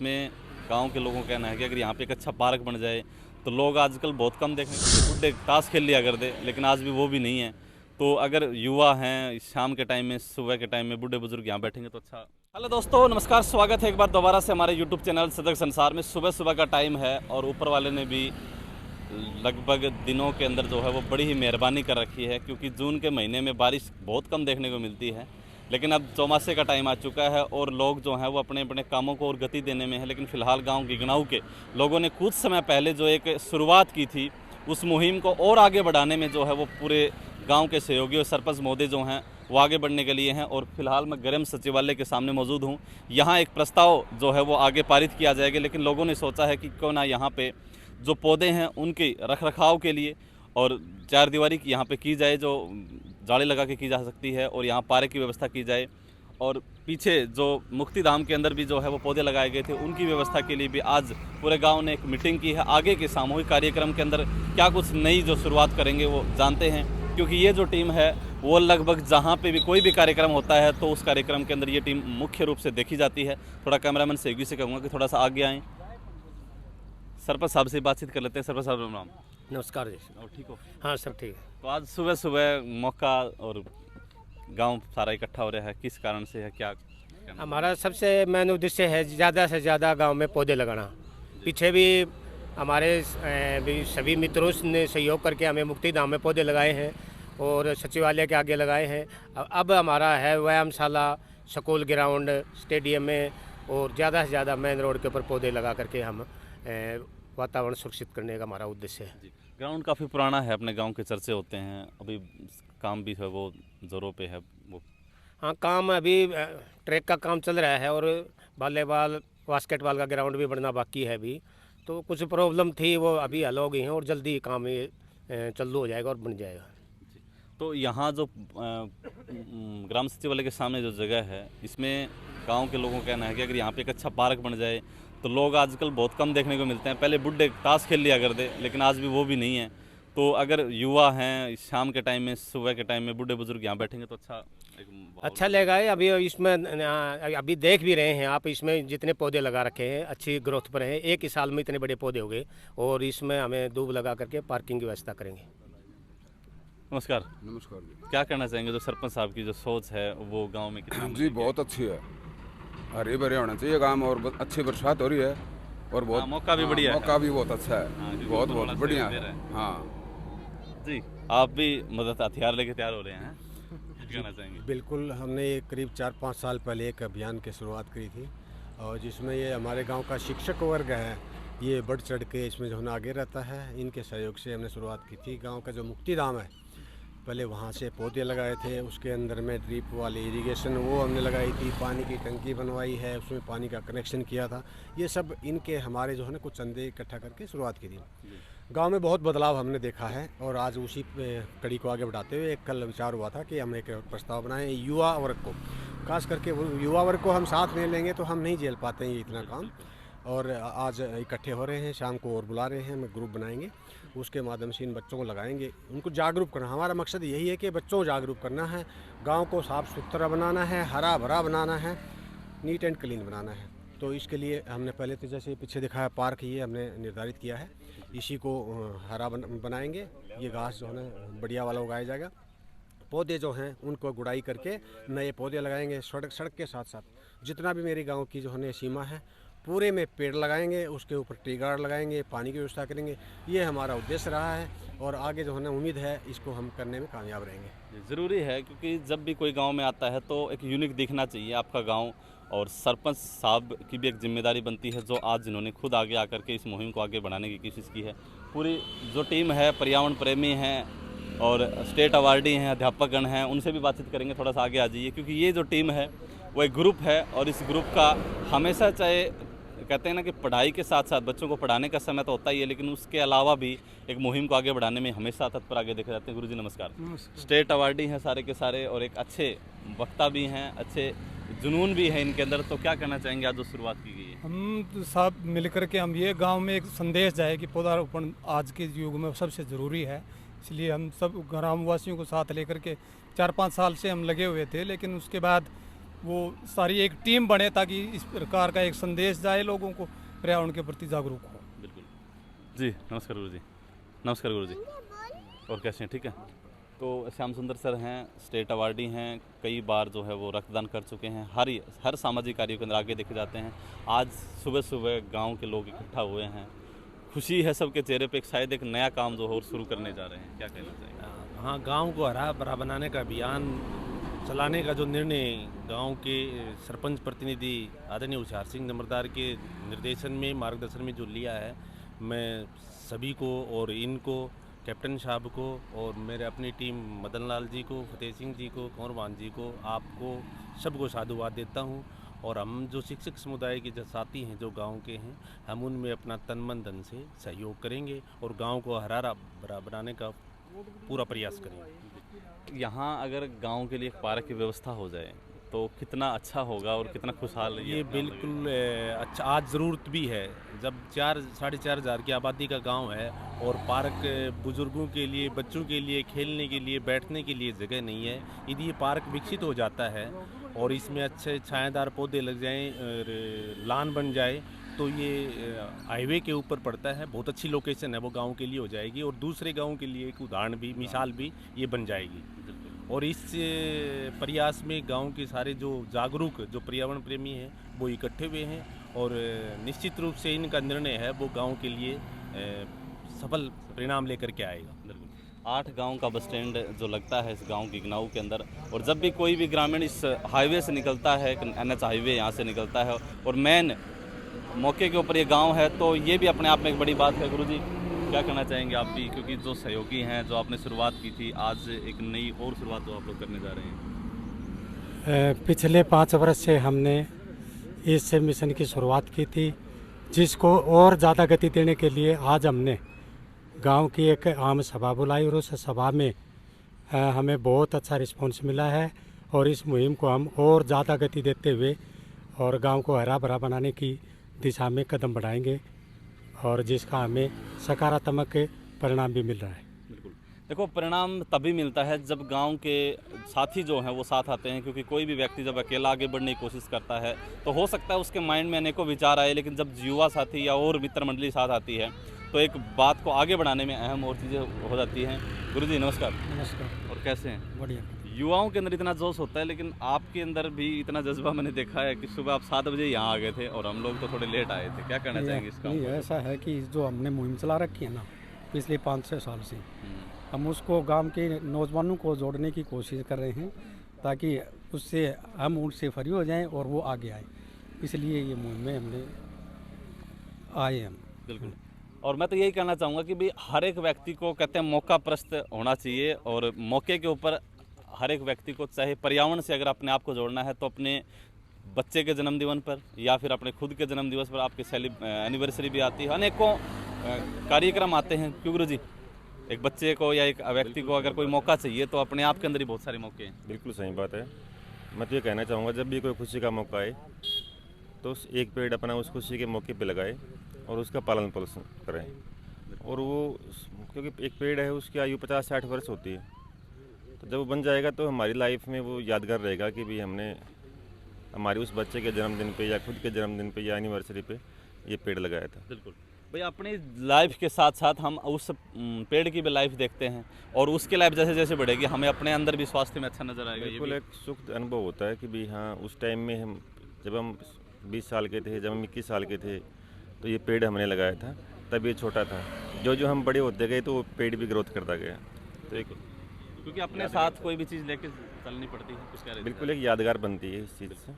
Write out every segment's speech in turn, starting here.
में गांव के लोगों का कहना है कि अगर यहाँ पे एक अच्छा पार्क बन जाए तो लोग आजकल बहुत कम देखने को बुढ़े ताश खेल लिया करते, लेकिन आज भी वो भी नहीं है। तो अगर युवा हैं शाम के टाइम में, सुबह के टाइम में बूढ़े बुजुर्ग यहाँ बैठेंगे तो अच्छा। हेलो दोस्तों, नमस्कार, स्वागत है एक बार दोबारा से हमारे यूट्यूब चैनल सजग संसार में। सुबह सुबह का टाइम है और ऊपर वाले ने भी लगभग दिनों के अंदर जो है वो बड़ी ही मेहरबानी कर रखी है, क्योंकि जून के महीने में बारिश बहुत कम देखने को मिलती है। लेकिन अब चौमासे का टाइम आ चुका है और लोग जो हैं वो अपने अपने कामों को और गति देने में है। लेकिन फ़िलहाल गांव गिगनाऊ के लोगों ने कुछ समय पहले जो एक शुरुआत की थी, उस मुहिम को और आगे बढ़ाने में जो है वो पूरे गांव के सहयोगी और सरपंच महोदय जो हैं वो आगे बढ़ने के लिए हैं। और फिलहाल मैं ग्राम सचिवालय के सामने मौजूद हूँ। यहाँ एक प्रस्ताव जो है वो आगे पारित किया जाएगा, लेकिन लोगों ने सोचा है कि क्यों ना यहाँ पे जो पौधे हैं उनके रख रखाव के लिए और चार दीवारी की यहाँ पे की जाए, जो जाली लगा के की जा सकती है, और यहाँ पार्क की व्यवस्था की जाए। और पीछे जो मुक्ति धाम के अंदर भी जो है वो पौधे लगाए गए थे, उनकी व्यवस्था के लिए भी आज पूरे गांव ने एक मीटिंग की है। आगे के सामूहिक कार्यक्रम के अंदर क्या कुछ नई जो शुरुआत करेंगे वो जानते हैं, क्योंकि ये जो टीम है वो लगभग जहाँ पे भी कोई भी कार्यक्रम होता है तो उस कार्यक्रम के अंदर ये टीम मुख्य रूप से देखी जाती है। थोड़ा कैमरामैन सहयोगी से कहूँगा कि थोड़ा सा आगे आएँ। सरपंच साहब से बातचीत कर लेते हैं। सरपंच साहब नाम। नमस्कार जी। और ठीक हो? हाँ, सब ठीक है। तो आज सुबह सुबह मौका और गांव सारा इकट्ठा हो रहा है, किस कारण से है, क्या कहना? हमारा सबसे मेन उद्देश्य है ज़्यादा से ज़्यादा गांव में पौधे लगाना। पीछे भी हमारे भी सभी मित्रों ने सहयोग करके हमें मुक्ति धाम में पौधे लगाए हैं और सचिवालय के आगे लगाए हैं। अब हमारा है व्यायामशाला, स्कूल ग्राउंड, स्टेडियम में और ज़्यादा से ज़्यादा मेन रोड के ऊपर पौधे लगा करके हम वातावरण सुरक्षित करने का हमारा उद्देश्य है। ग्राउंड काफ़ी पुराना है, अपने गांव के चर्चे होते हैं, अभी काम भी है वो जोरों पे है वो। हाँ, काम अभी ट्रैक का काम चल रहा है और वॉलीबॉल बास्केटबॉल का ग्राउंड भी बनना बाकी है अभी। तो कुछ प्रॉब्लम थी, वो अभी हल हो गई हैं और जल्दी ही काम ये चालू हो जाएगा और बन जाएगा। तो यहाँ जो ग्राम सचिवालय के सामने जो जगह है, इसमें गांव के लोगों का कहना है कि अगर यहाँ पे एक अच्छा पार्क बन जाए तो लोग आजकल बहुत कम देखने को मिलते हैं। पहले बुढ़े ताश खेल लिया करते, लेकिन आज भी वो भी नहीं है। तो अगर युवा हैं शाम के टाइम में, सुबह के टाइम में बूढ़े बुजुर्ग यहाँ बैठेंगे तो अच्छा लगेगा। अभी इसमें अभी देख भी रहे हैं आप, इसमें जितने पौधे लगा रखे हैं अच्छी ग्रोथ पर हैं। एक ही साल में इतने बड़े पौधे हो गए और इसमें हमें दूब लगा करके पार्किंग की व्यवस्था करेंगे। नमस्कार। नमस्कार जी। क्या कहना चाहेंगे, जो सरपंच साहब की जो सोच है वो गांव में कितनी जी बहुत अच्छी है, हरे भरे होना चाहिए काम और अच्छी बरसात हो रही है और बहुत मौका भी बढ़िया है। मौका भी बहुत अच्छा है। क्योंकि बहुत तो बहुत बड़ा बढ़िया सहयोग दे है। रहा है। हाँ जी, आप भी मदद हथियार लेके तैयार हो रहे हैं, क्या कहना चाहेंगे? बिल्कुल, हमने ये करीब 4-5 साल पहले एक अभियान की शुरुआत करी थी और जिसमें ये हमारे गांव का शिक्षक वर्ग है, ये बढ़ चढ़ के इसमें जो है आगे रहता है। इनके सहयोग से हमने शुरुआत की थी। गांव का जो मुक्ति धाम है, पहले वहाँ से पौधे लगाए थे, उसके अंदर में ड्रिप वाली इरिगेशन वो हमने लगाई थी, पानी की टंकी बनवाई है, उसमें पानी का कनेक्शन किया था। ये सब इनके हमारे जो है ना कुछ चंदे इकट्ठा करके शुरुआत की थी। गांव में बहुत बदलाव हमने देखा है और आज उसी कड़ी को आगे बढ़ाते हुए एक कल विचार हुआ था कि हम एक प्रस्ताव बनाएं युवा वर्ग को, खास करके वो युवा वर्ग को हम साथ में लेंगे तो हम नहीं झेल पाते हैं ये इतना काम। और आज इकट्ठे हो रहे हैं, शाम को और बुला रहे हैं, हम ग्रुप बनाएंगे, उसके माध्यम से इन बच्चों को लगाएंगे, उनको जागरूक करना। हमारा मकसद यही है कि बच्चों को जागरूक करना है, गांव को साफ़ सुथरा बनाना है, हरा भरा बनाना है, नीट एंड क्लीन बनाना है। तो इसके लिए हमने पहले तो जैसे पीछे दिखाया पार्क, ये हमने निर्धारित किया है, इसी को हरा बनाएंगे। ये घास जो है ना बढ़िया वाला उगाया जाएगा। पौधे जो हैं उनको गुड़ाई करके नए पौधे लगाएंगे। सड़क के साथ साथ जितना भी मेरे गांव की जो है सीमा है पूरे में पेड़ लगाएंगे, उसके ऊपर ट्री गार्ड लगाएंगे, पानी की व्यवस्था करेंगे। ये हमारा उद्देश्य रहा है और आगे जो है ना उम्मीद है इसको हम करने में कामयाब रहेंगे। ज़रूरी है, क्योंकि जब भी कोई गांव में आता है तो एक यूनिक दिखना चाहिए आपका गांव। और सरपंच साहब की भी एक जिम्मेदारी बनती है, जो आज जिन्होंने खुद आगे आकर के इस मुहिम को आगे बढ़ाने की कोशिश की है। पूरी जो टीम है पर्यावरण प्रेमी हैं और स्टेट अवार्डी हैं, अध्यापकगण हैं, उनसे भी बातचीत करेंगे। थोड़ा सा आगे आ जाइए, क्योंकि ये जो टीम है वो एक ग्रुप है और इस ग्रुप का हमेशा, चाहे कहते हैं ना कि पढ़ाई के साथ साथ बच्चों को पढ़ाने का समय तो होता ही है, लेकिन उसके अलावा भी एक मुहिम को आगे बढ़ाने में हमेशा तत्पर आगे देखे जाते हैं। गुरुजी नमस्कार। स्टेट अवार्डी हैं सारे के सारे और एक अच्छे वक्ता भी हैं, अच्छे जुनून भी है इनके अंदर। तो क्या कहना चाहेंगे आज जो शुरुआत की गई है? हम तो सब मिलकर के हम ये गांव में एक संदेश जाए कि पौधारोपण आज के युग में सबसे ज़रूरी है। इसलिए हम सब ग्रामवासियों को साथ लेकर के 4-5 साल से हम लगे हुए थे, लेकिन उसके बाद वो सारी एक टीम बने ताकि इस प्रकार का एक संदेश जाए लोगों को, पर्यावरण के प्रति जागरूक हो। बिल्कुल जी। नमस्कार गुरु जी। नमस्कार गुरु जी। और कैसे हैं? ठीक है। तो श्याम सुंदर सर हैं, स्टेट अवार्डी हैं, कई बार जो है वो रक्तदान कर चुके हैं, हर सामाजिक कार्यों के अंदर आगे देखे जाते हैं। आज सुबह सुबह गांव के लोग इकट्ठा हुए हैं, खुशी है सबके चेहरे पे, शायद एक नया काम जो है और शुरू करने जा रहे हैं, क्या कहना चाहिए? हाँ, गांव को हरा भरा बनाने का अभियान चलाने का जो निर्णय गांव के सरपंच प्रतिनिधि आदरणीय होशियार सिंह नंबरदार के निर्देशन में, मार्गदर्शन में जो लिया है, मैं सभी को और इनको, कैप्टन साहब को और मेरे अपनी टीम मदन लाल जी को, फतेह सिंह जी को, कंवरवान जी को, आपको सबको साधुवाद देता हूँ। और हम जो शिक्षक समुदाय के जो साथी हैं, जो गांव के हैं, हम उनमें अपना तन मन धन से सहयोग करेंगे और गांव को हरा भरा बनाने का पूरा प्रयास करेंगे। यहाँ अगर गांव के लिए एक पार्क की व्यवस्था हो जाए तो कितना अच्छा होगा और कितना खुशहाल ये बिल्कुल अच्छा, आज ज़रूरत भी है। जब 4-4.5 हज़ार की आबादी का गांव है और पार्क बुज़ुर्गों के लिए, बच्चों के लिए, खेलने के लिए, बैठने के लिए जगह नहीं है, यदि ये पार्क विकसित हो जाता है और इसमें अच्छे छायादार पौधे लग जाएं और लान बन जाए तो ये हाईवे के ऊपर पड़ता है, बहुत अच्छी लोकेशन है, वो गांव के लिए हो जाएगी और दूसरे गांव के लिए एक उदाहरण भी, मिसाल भी ये बन जाएगी। और इस प्रयास में गांव के सारे जो जागरूक, जो पर्यावरण प्रेमी हैं, वो इकट्ठे हुए हैं और निश्चित रूप से इनका निर्णय है वो गांव के लिए सफल परिणाम लेकर के आएगा। 8 गांव का बस स्टैंड जो लगता है इस गांव गिगनाऊ के अंदर, और जब भी कोई भी ग्रामीण इस हाईवे से निकलता है, NH हाईवे यहाँ से निकलता है और मेन मौके के ऊपर ये गांव है, तो ये भी अपने आप में एक बड़ी बात है। गुरुजी, क्या कहना चाहेंगे आप भी, क्योंकि जो सहयोगी हैं, जो आपने शुरुआत की थी, आज एक नई और शुरुआत जो आप लोग करने जा रहे हैं? पिछले 5 वर्ष से हमने इस मिशन की शुरुआत की थी, जिसको और ज़्यादा गति देने के लिए आज हमने गांव की एक आम सभा बुलाई और उस सभा में हमें बहुत अच्छा रिस्पांस मिला है और इस मुहिम को हम और ज़्यादा गति देते हुए और गांव को हरा भरा बनाने की दिशा में कदम बढ़ाएंगे और जिसका हमें सकारात्मक परिणाम भी मिल रहा है। बिल्कुल। देखो, परिणाम तभी मिलता है जब गांव के साथी जो हैं वो साथ आते हैं, क्योंकि कोई भी व्यक्ति जब अकेला आगे बढ़ने की कोशिश करता है तो हो सकता है उसके माइंड में अनेकों विचार आए, लेकिन जब युवा साथी या और मित्र मंडली साथ आती है तो एक बात को आगे बढ़ाने में अहम और चीज़ें हो जाती हैं। गुरुजी नमस्कार। नमस्कार। और कैसे हैं? बढ़िया। युवाओं के अंदर इतना जोश होता है, लेकिन आपके अंदर भी इतना जज्बा मैंने देखा है कि सुबह आप 7 बजे यहाँ आ गए थे और हम लोग तो थोड़े लेट आए थे। क्या कहना चाहेंगे इसका? नहीं, ऐसा है कि जो हमने मुहिम चला रखी है ना पिछले 5-6 साल से, हम उसको गांव के नौजवानों को जोड़ने की कोशिश कर रहे हैं ताकि उससे हम उनसे फ्री हो जाएं और वो आगे आए, इसलिए ये मुहिम में हमने आए हम। बिल्कुल। और मैं तो यही कहना चाहूँगा कि भाई हर एक व्यक्ति को, कहते हैं, मौका प्रस्त होना चाहिए और मौके के ऊपर हर एक व्यक्ति को, चाहे पर्यावरण से अगर अपने आप को जोड़ना है तो अपने बच्चे के जन्मदिन पर या फिर अपने खुद के जन्मदिवस पर, आपकी एनिवर्सरी भी आती है, अनेकों कार्यक्रम आते हैं। क्यों गुरु जी, एक बच्चे को या एक व्यक्ति को अगर कोई मौका चाहिए तो अपने आप के अंदर ही बहुत सारे मौके हैं। बिल्कुल सही बात है। मैं तो ये कहना चाहूँगा, जब भी कोई खुशी का मौका आए तो एक पेड़ अपना उस खुशी के मौके पे लगाए और उसका पालन पोषण करें। और वो, क्योंकि एक पेड़ है उसकी आयु 50-60 वर्ष होती है, तो जब वो बन जाएगा तो हमारी लाइफ में वो यादगार रहेगा कि भी हमने हमारे उस बच्चे के जन्मदिन पे या खुद के जन्मदिन पे या एनिवर्सरी पे ये पेड़ लगाया था। बिल्कुल भाई, अपनी लाइफ के साथ साथ हम उस पेड़ की भी लाइफ देखते हैं और उसकी लाइफ जैसे जैसे बढ़ेगी हमें अपने अंदर भी स्वास्थ्य में अच्छा नजर आएगा। बिल्कुल, एक सुख अनुभव होता है कि भी हाँ, उस टाइम में हम जब हम 20 साल के थे, जब हम 21 साल के थे, तो ये पेड़ हमने लगाया था, तब ये छोटा था। जो हम बड़े होते गए तो वो पेड़ भी ग्रोथ करता गया। तो एक, क्योंकि अपने साथ कोई भी चीज़ लेके चलनी पड़ती है, कुछ कह रहे थे? बिल्कुल एक यादगार बनती है इस चीज़ से।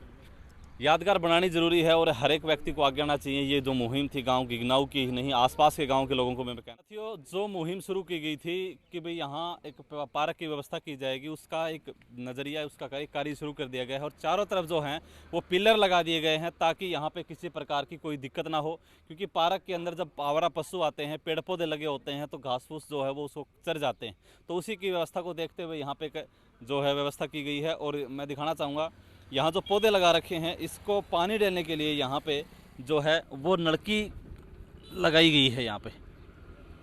यादगार बनानी ज़रूरी है और हर एक व्यक्ति को आगे आना चाहिए। ये जो मुहिम थी गांव गिगनाऊ की ही नहीं, आसपास के गांव के लोगों को मैं कहना साथियों, जो मुहिम शुरू की गई थी कि भाई यहाँ एक पार्क की व्यवस्था की जाएगी, उसका एक नज़रिया, उसका एक कार्य शुरू कर दिया गया है और चारों तरफ जो हैं वो पिलर लगा दिए गए हैं ताकि यहाँ पे किसी प्रकार की कोई दिक्कत ना हो। क्योंकि पार्क के अंदर जब आवारा पशु आते हैं, पेड़ पौधे लगे होते हैं, तो घास फूस जो है वो उसको चर जाते हैं, तो उसी की व्यवस्था को देखते हुए यहाँ पे जो है व्यवस्था की गई है। और मैं दिखाना चाहूँगा, यहाँ जो पौधे लगा रखे हैं, इसको पानी डालने के लिए यहाँ पे जो है वो नलकी लगाई गई है। यहाँ पे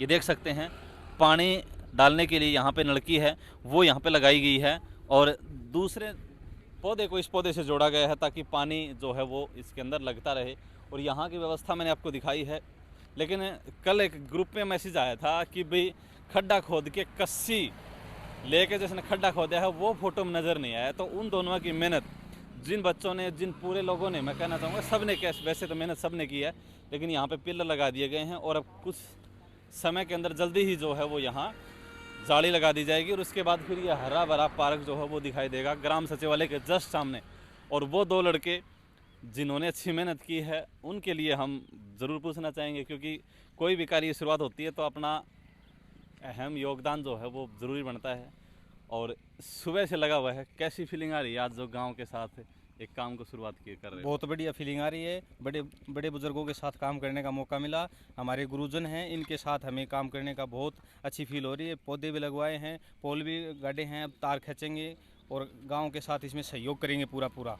ये देख सकते हैं, पानी डालने के लिए यहाँ पे नलकी है वो यहाँ पे लगाई गई है। और दूसरे पौधे को इस पौधे से जोड़ा गया है ताकि पानी जो है वो इसके अंदर लगता रहे। और यहाँ की व्यवस्था मैंने आपको दिखाई है। लेकिन कल एक ग्रुप में मैसेज आया था कि भाई खड्डा खोद के कस्सी लेके जिसने खड्डा खोदा है वो फोटो में नज़र नहीं आया। तो उन दोनों की मेहनत, जिन बच्चों ने, जिन पूरे लोगों ने, मैं कहना चाहूँगा सब ने, कैसे वैसे तो मेहनत सब ने की है, लेकिन यहाँ पे पिलर लगा दिए गए हैं और अब कुछ समय के अंदर जल्दी ही जो है वो यहाँ जाली लगा दी जाएगी और उसके बाद फिर ये हरा भरा पार्क जो है वो दिखाई देगा ग्राम सचिवालय के जस्ट सामने। और वो दो लड़के जिन्होंने अच्छी मेहनत की है उनके लिए हम ज़रूर पूछना चाहेंगे, क्योंकि कोई भी कार्य की शुरुआत होती है तो अपना अहम योगदान जो है वो ज़रूरी बनता है। और सुबह से लगा हुआ है, कैसी फीलिंग आ रही है आज जो गांव के साथ एक काम को शुरुआत की कर रहे हैं? बहुत बढ़िया फीलिंग आ रही है। बड़े बड़े बुजुर्गों के साथ काम करने का मौका मिला, हमारे गुरुजन हैं, इनके साथ हमें काम करने का बहुत अच्छी फील हो रही है। पौधे भी लगवाए हैं, पोल भी गाड़े हैं, अब तार खींचेंगे और गांव के साथ इसमें सहयोग करेंगे पूरा।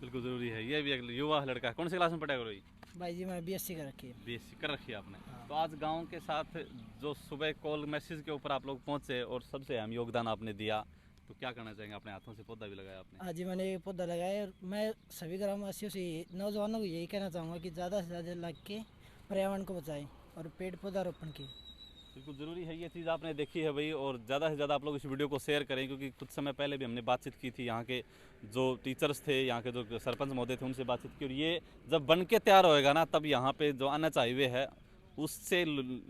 बिल्कुल ज़रूरी है। ये भी एक युवा लड़का है, कौन सी क्लास में पढ़ेगा भाई? भाई जी मैं बीएससी कर रखी है। बीएससी कर रखी है आपने। तो आज गांव के साथ जो सुबह कॉल मैसेज के ऊपर आप लोग पहुंचे और सबसे अहम योगदान आपने दिया, तो क्या करना चाहेंगे? अपने हाथों से पौधा भी लगाया आपने। आज ही मैंने ये पौधा लगाया और मैं सभी ग्रामवासियों से, नौजवानों को यही कहना चाहूँगा कि ज़्यादा से ज़्यादा लग के पर्यावरण को बचाएं और पेड़ पौधा रोपण की। बिल्कुल ज़रूरी है, ये चीज़ आपने देखी है भाई। और ज़्यादा से ज़्यादा आप लोग इस वीडियो को शेयर करें, क्योंकि कुछ समय पहले भी हमने बातचीत की थी, यहाँ के जो टीचर्स थे, यहाँ के जो सरपंच महोदय थे, उनसे बातचीत की। और ये जब बन के तैयार होएगा ना, तब यहाँ पे जो एनएच हाईवे है उससे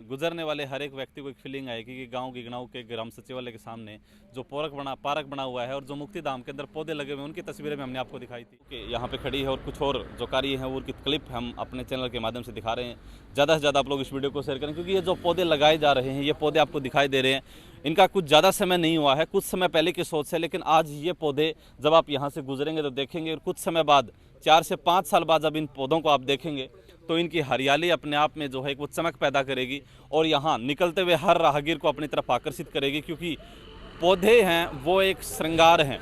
गुजरने वाले हर एक व्यक्ति को एक फीलिंग आएगी कि गांव गिगनाऊ के ग्राम सचिवालय के सामने जो पार्क बना हुआ है और जो मुक्ति धाम के अंदर पौधे लगे हुए हैं, उनकी तस्वीरें भी हमने आपको दिखाई थी कि यहाँ पे खड़ी है। और कुछ और जो कार्य है उनकी क्लिप हम अपने चैनल के माध्यम से दिखा रहे हैं। ज़्यादा से ज़्यादा आप लोग इस वीडियो को शेयर करें, क्योंकि ये जो पौधे लगाए जा रहे हैं, ये पौधे आपको दिखाई दे रहे हैं, इनका कुछ ज़्यादा समय नहीं हुआ है, कुछ समय पहले की सोच है। लेकिन आज ये पौधे जब आप यहाँ से गुजरेंगे तो देखेंगे, और कुछ समय बाद 4 से 5 साल बाद जब इन पौधों को आप देखेंगे तो इनकी हरियाली अपने आप में जो है वो चमक पैदा करेगी और यहाँ निकलते हुए हर राहगीर को अपनी तरफ आकर्षित करेगी। क्योंकि पौधे हैं वो एक श्रृंगार हैं।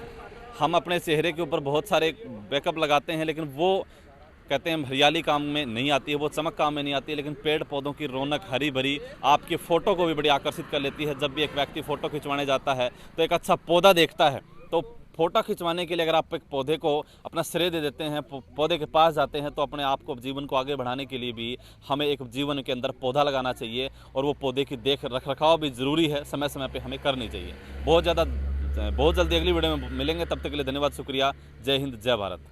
हम अपने चेहरे के ऊपर बहुत सारे मेकअप लगाते हैं, लेकिन वो कहते हैं हरियाली काम में नहीं आती है, वो चमक काम में नहीं आती है। लेकिन पेड़ पौधों की रौनक हरी भरी आपकी फ़ोटो को भी बड़ी आकर्षित कर लेती है। जब भी एक व्यक्ति फ़ोटो खिंचवाने जाता है तो एक अच्छा पौधा देखता है, तो फ़ोटो खिंचवाने के लिए अगर आप एक पौधे को अपना श्रेय दे देते हैं, पौधे के पास जाते हैं, तो अपने आप को, जीवन को आगे बढ़ाने के लिए भी हमें एक जीवन के अंदर पौधा लगाना चाहिए। और वो पौधे की रख रखाव भी ज़रूरी है, समय समय पे हमें करनी चाहिए। बहुत जल्दी अगली वीडियो में मिलेंगे, तब तक के लिए धन्यवाद, शुक्रिया। जय हिंद, जय भारत।